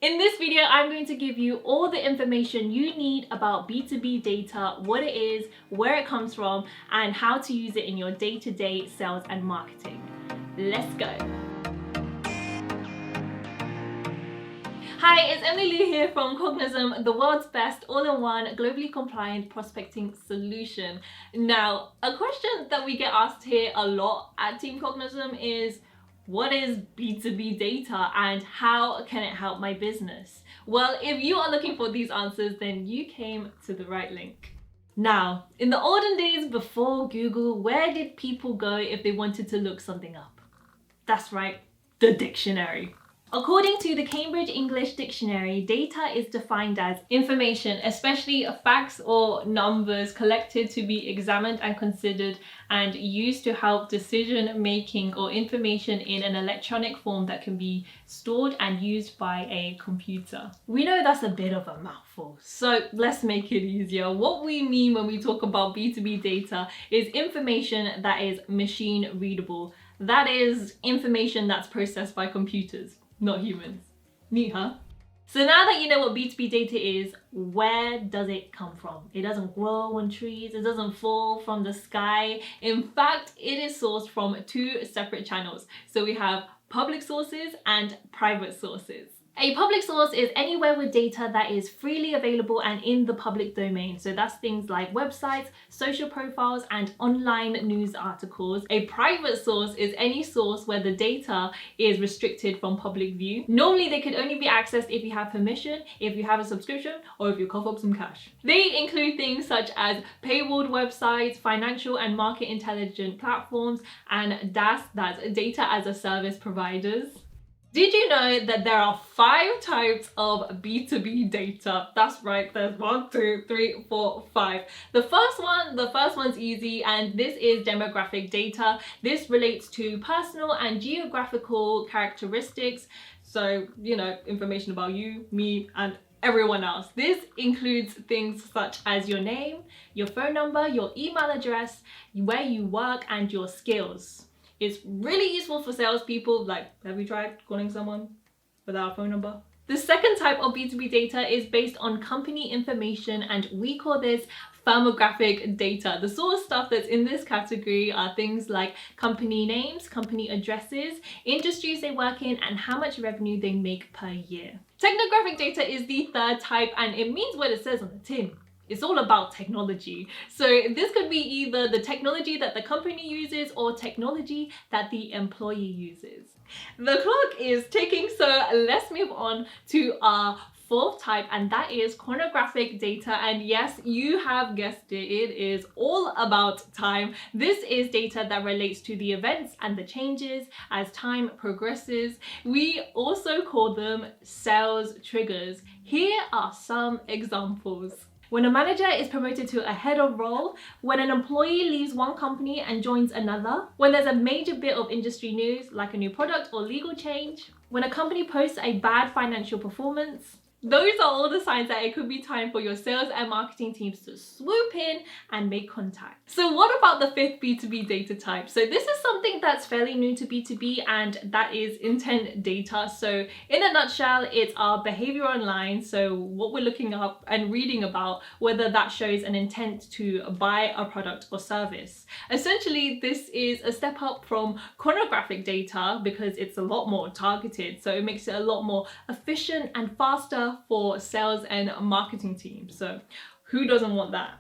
In this video, I'm going to give you all the information you need about B2B data, what it is, where it comes from, and how to use it in your day-to-day sales and marketing. Let's go. Hi, it's Emily Lou here from Cognism, the world's best all-in-one globally compliant prospecting solution. Now, a question that we get asked here a lot at Team Cognism is, what is B2B data and how can it help my business? Well, if you are looking for these answers, then you came to the right link. Now, in the olden days before Google, where did people go if they wanted to look something up? That's right, the dictionary. According to the Cambridge English Dictionary, data is defined as information, especially facts or numbers, collected to be examined and considered and used to help decision making, or information in an electronic form that can be stored and used by a computer. We know that's a bit of a mouthful, so let's make it easier. What we mean when we talk about B2B data is information that is machine readable. That is information that's processed by computers, not humans. Neat, huh? So now that you know what B2B data is, where does it come from? It doesn't grow on trees, it doesn't fall from the sky. In fact, it is sourced from two separate channels. So we have public sources and private sources. A public source is anywhere with data that is freely available and in the public domain. So that's things like websites, social profiles, and online news articles. A private source is any source where the data is restricted from public view. Normally, they could only be accessed if you have permission, if you have a subscription, or if you cough up some cash. They include things such as paywalled websites, financial and market intelligence platforms, and DaaS, that's data as a service providers. Did you know that there are 5 types of B2B data? That's right, there's 1, 2, 3, 4, 5. The first one's easy, and this is demographic data. This relates to personal and geographical characteristics. So, information about you, me, and everyone else. This includes things such as your name, your phone number, your email address, where you work, and your skills. It's really useful for salespeople. Like, have you tried calling someone without a phone number? The second type of B2B data is based on company information, and we call this firmographic data. The sort of stuff that's in this category are things like company names, company addresses, industries they work in, and how much revenue they make per year. Technographic data is the third type, and it means what it says on the tin. It's all about technology. So this could be either the technology that the company uses or technology that the employee uses. The clock is ticking, so let's move on to our fourth type, and that is chronographic data. And yes, you have guessed it, it is all about time. This is data that relates to the events and the changes as time progresses. We also call them sales triggers. Here are some examples. When a manager is promoted to a head of role, when an employee leaves one company and joins another, when there's a major bit of industry news like a new product or legal change, when a company posts a bad financial performance. Those are all the signs that it could be time for your sales and marketing teams to swoop in and make contact. So what about the fifth B2B data type? So this is something that's fairly new to B2B, and that is intent data. So in a nutshell, it's our behavior online. So what we're looking up and reading about, whether that shows an intent to buy a product or service. Essentially, this is a step up from chronographic data because it's a lot more targeted. So it makes it a lot more efficient and faster for sales and marketing teams. So who doesn't want that?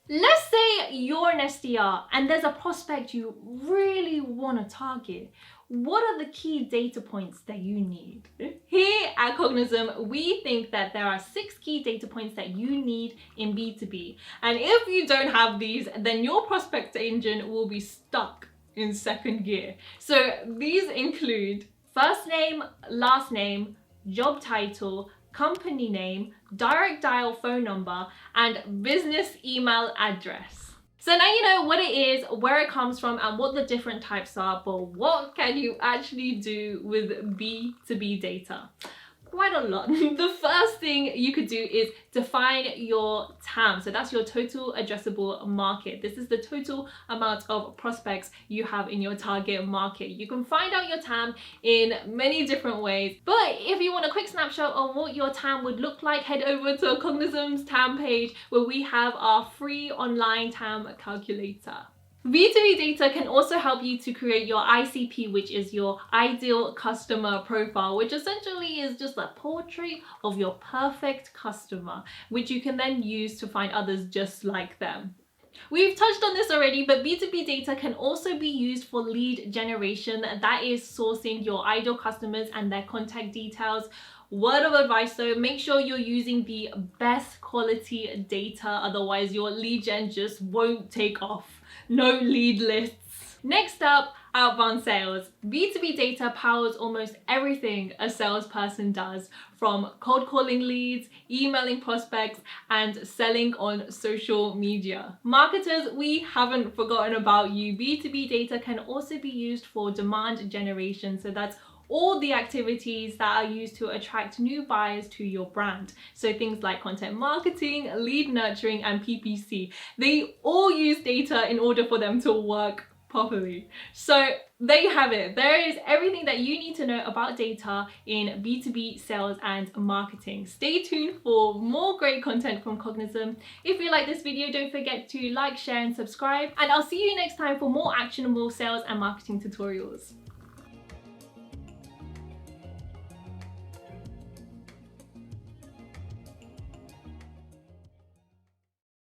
Let's say you're an SDR and there's a prospect you really want to target. What are the key data points that you need? Here at Cognism, we think that there are 6 key data points that you need in B2B. And if you don't have these, then your prospect engine will be stuck in second gear. So these include first name, last name, job title, company name, direct dial phone number, and business email address. So now you know what it is, where it comes from, and what the different types are, but what can you actually do with B2B data? quite a lot. The first thing you could do is define your TAM. So that's your total addressable market. This is the total amount of prospects you have in your target market. You can find out your TAM in many different ways, but if you want a quick snapshot of what your TAM would look like, head over to Cognism's TAM page where we have our free online TAM calculator. B2B data can also help you to create your ICP, which is your ideal customer profile, which essentially is just a portrait of your perfect customer, which you can then use to find others just like them. We've touched on this already, but B2B data can also be used for lead generation. That is sourcing your ideal customers and their contact details. Word of advice though, make sure you're using the best quality data, otherwise your lead gen just won't take off. No lead lists. Next up, outbound sales. B2B data powers almost everything a salesperson does, from cold calling leads, emailing prospects, and selling on social media. Marketers, we haven't forgotten about you. B2B data can also be used for demand generation, so that's all the activities that are used to attract new buyers to your brand. So things like content marketing, lead nurturing, and PPC. They all use data in order for them to work properly. So there you have it. There is everything that you need to know about data in B2B sales and marketing. Stay tuned for more great content from Cognism. If you like this video, don't forget to like, share, and subscribe. And I'll see you next time for more actionable sales and marketing tutorials.